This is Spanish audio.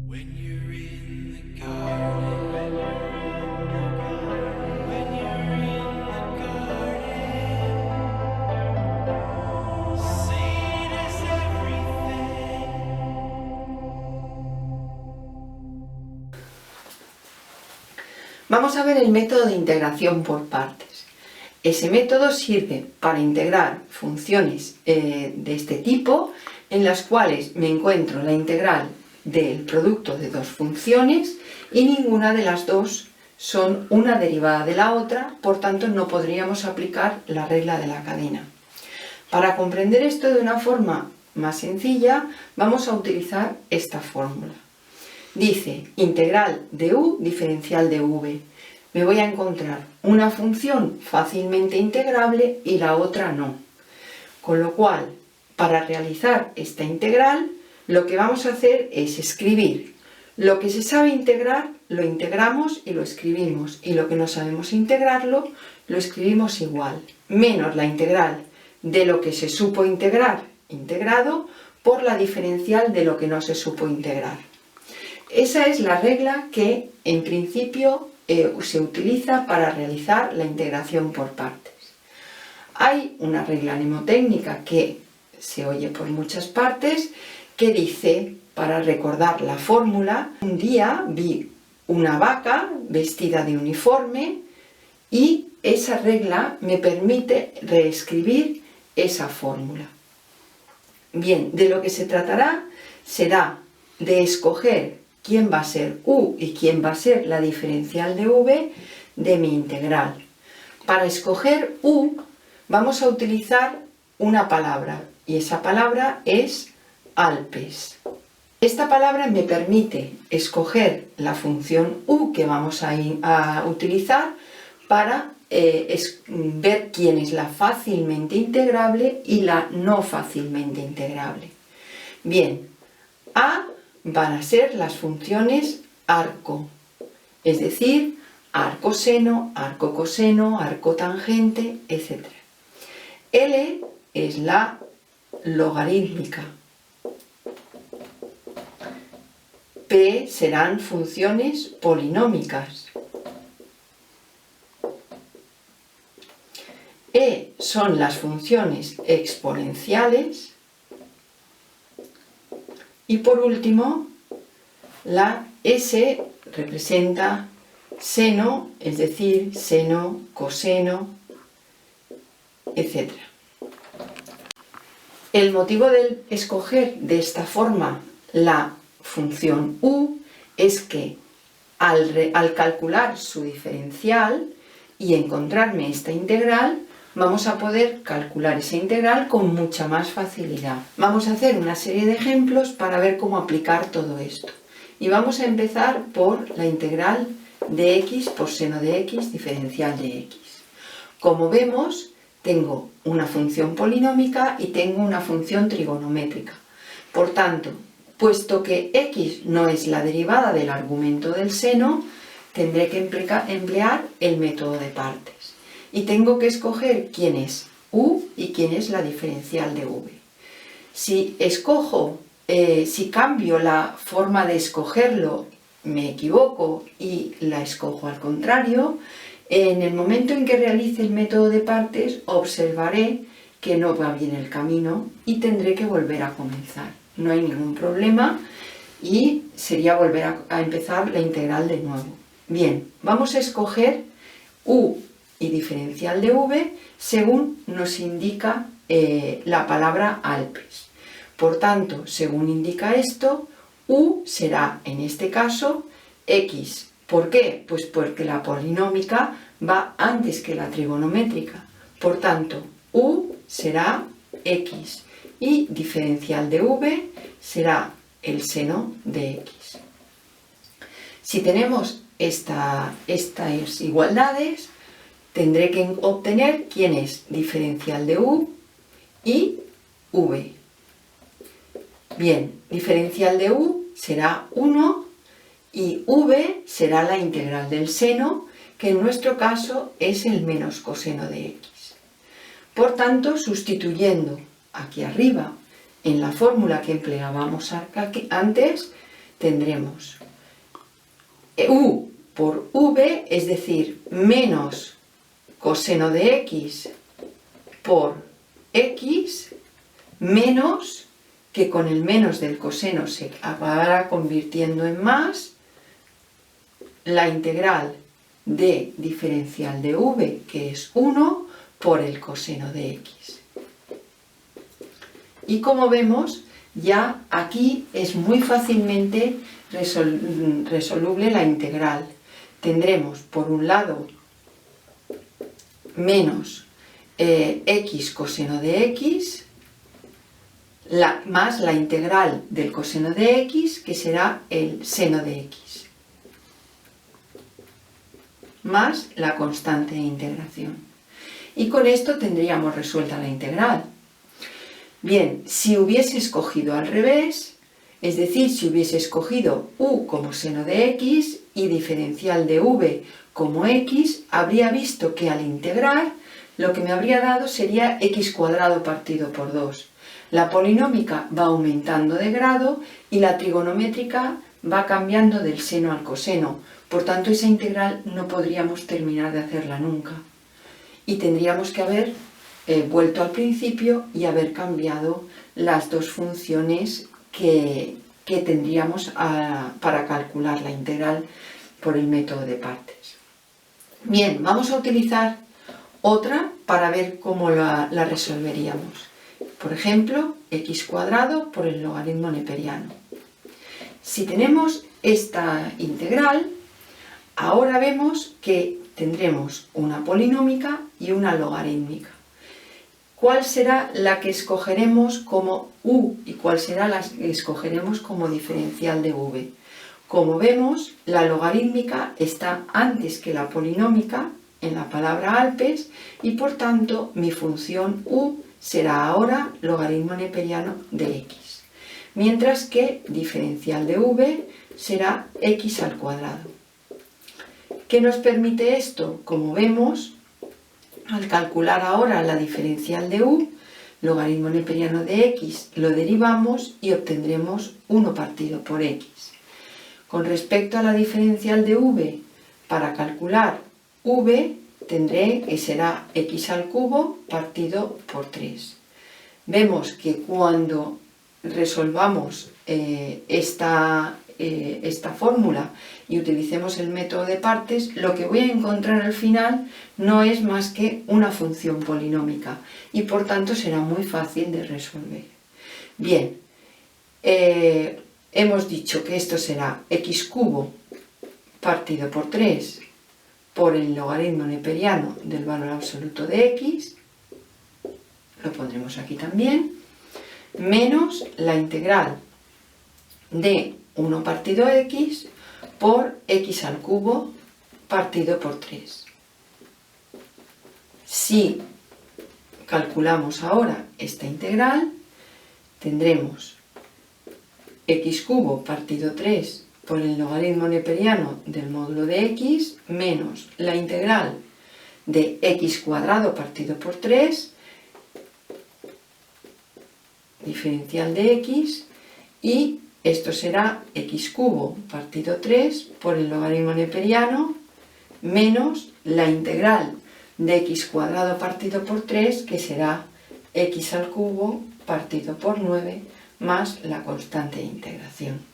When you're in the garden, when you're in the garden, seed is everything. Vamos a ver el método de integración por partes. Ese método sirve para integrar funciones de este tipo, en las cuales me encuentro la integral del producto de dos funciones y ninguna de las dos son una derivada de la otra, por tanto no podríamos aplicar la regla de la cadena. Para comprender esto de una forma más sencilla, vamos a utilizar esta fórmula. Dice integral de u diferencial de v. Me voy a encontrar una función fácilmente integrable y la otra no. Con lo cual, para realizar esta integral, lo que vamos a hacer es escribir lo que se sabe integrar, lo integramos y lo escribimos, y lo que no sabemos integrarlo, lo escribimos igual, menos la integral de lo que se supo integrar, integrado, por la diferencial de lo que no se supo integrar. Esa es la regla que, en principio, se utiliza para realizar la integración por partes. Hay una regla mnemotécnica que se oye por muchas partes que dice, para recordar la fórmula, un día vi una vaca vestida de uniforme y esa regla me permite reescribir esa fórmula. Bien, de lo que se tratará será de escoger quién va a ser u y quién va a ser la diferencial de v de mi integral. Para escoger u vamos a utilizar una palabra y esa palabra es Alpes. Esta palabra me permite escoger la función u que vamos a utilizar para ver quién es la fácilmente integrable y la no fácilmente integrable. Bien, a van a ser las funciones arco, es decir, arco seno, arco coseno, arco tangente, etc. L es la logarítmica. P serán funciones polinómicas. E son las funciones exponenciales. Y por último, la S representa seno, es decir, seno, coseno, etc. El motivo de escoger de esta forma la función u es que al calcular su diferencial y encontrarme esta integral, vamos a poder calcular esa integral con mucha más facilidad. Vamos a hacer una serie de ejemplos para ver cómo aplicar todo esto. Y vamos a empezar por la integral de x por seno de x diferencial de x. Como vemos, tengo una función polinómica y tengo una función trigonométrica. Por tanto, puesto que x no es la derivada del argumento del seno, tendré que emplear el método de partes. Y tengo que escoger quién es u y quién es la diferencial de v. Si cambio la forma de escogerlo, me equivoco y la escojo al contrario, en el momento en que realice el método de partes observaré que no va bien el camino y tendré que volver a comenzar. No hay ningún problema y sería volver a empezar la integral de nuevo. Bien, vamos a escoger u y diferencial de v según nos indica la palabra Alpes. Por tanto, según indica esto, u será en este caso x. ¿Por qué? Pues porque la polinómica va antes que la trigonométrica. Por tanto, u será x y diferencial de v será el seno de x. Si tenemos estas igualdades, tendré que obtener quién es diferencial de u y v. Bien, diferencial de u será 1 y v será la integral del seno, que en nuestro caso es el menos coseno de x. Por tanto, sustituyendo aquí arriba en la fórmula que empleábamos antes, tendremos u por v, es decir, menos coseno de x por x, menos, que con el menos del coseno se acabará convirtiendo en más, la integral de diferencial de v, que es 1, por el coseno de x. Y como vemos, ya aquí es muy fácilmente resoluble la integral. Tendremos, por un lado, menos x coseno de x, más la integral del coseno de x, que será el seno de x, más la constante de integración. Y con esto tendríamos resuelta la integral. Bien, si hubiese escogido al revés, es decir, si hubiese escogido u como seno de x y diferencial de v como x, habría visto que al integrar lo que me habría dado sería x cuadrado partido por 2. La polinómica va aumentando de grado y la trigonométrica va cambiando del seno al coseno. Por tanto, esa integral no podríamos terminar de hacerla nunca. Y tendríamos que haber vuelto al principio y haber cambiado las dos funciones que tendríamos para calcular la integral por el método de partes. Bien, vamos a utilizar otra para ver cómo la resolveríamos. Por ejemplo, x cuadrado por el logaritmo neperiano. Si tenemos esta integral, ahora vemos que tendremos una polinómica y una logarítmica. ¿Cuál será la que escogeremos como u y cuál será la que escogeremos como diferencial de v? Como vemos, la logarítmica está antes que la polinómica en la palabra Alpes y por tanto mi función u será ahora logaritmo neperiano de x, mientras que diferencial de v será x al cuadrado. ¿Qué nos permite esto? Como vemos, al calcular ahora la diferencial de u, logaritmo neperiano de x, lo derivamos y obtendremos 1 partido por x. Con respecto a la diferencial de v, para calcular v, tendré que será x al cubo partido por 3. Vemos que cuando resolvamos esta fórmula y utilicemos el método de partes, lo que voy a encontrar al final no es más que una función polinómica y por tanto será muy fácil de resolver. Bien, hemos dicho que esto será x cubo partido por 3 por el logaritmo neperiano del valor absoluto de x, lo pondremos aquí también, menos la integral de 1 partido x por x al cubo partido por 3. Si calculamos ahora esta integral, tendremos x cubo partido 3 por el logaritmo neperiano del módulo de x menos la integral de x cuadrado partido por 3, diferencial de x, y esto será x cubo partido 3 por el logaritmo neperiano menos la integral de x cuadrado partido por 3, que será x al cubo partido por 9 más la constante de integración.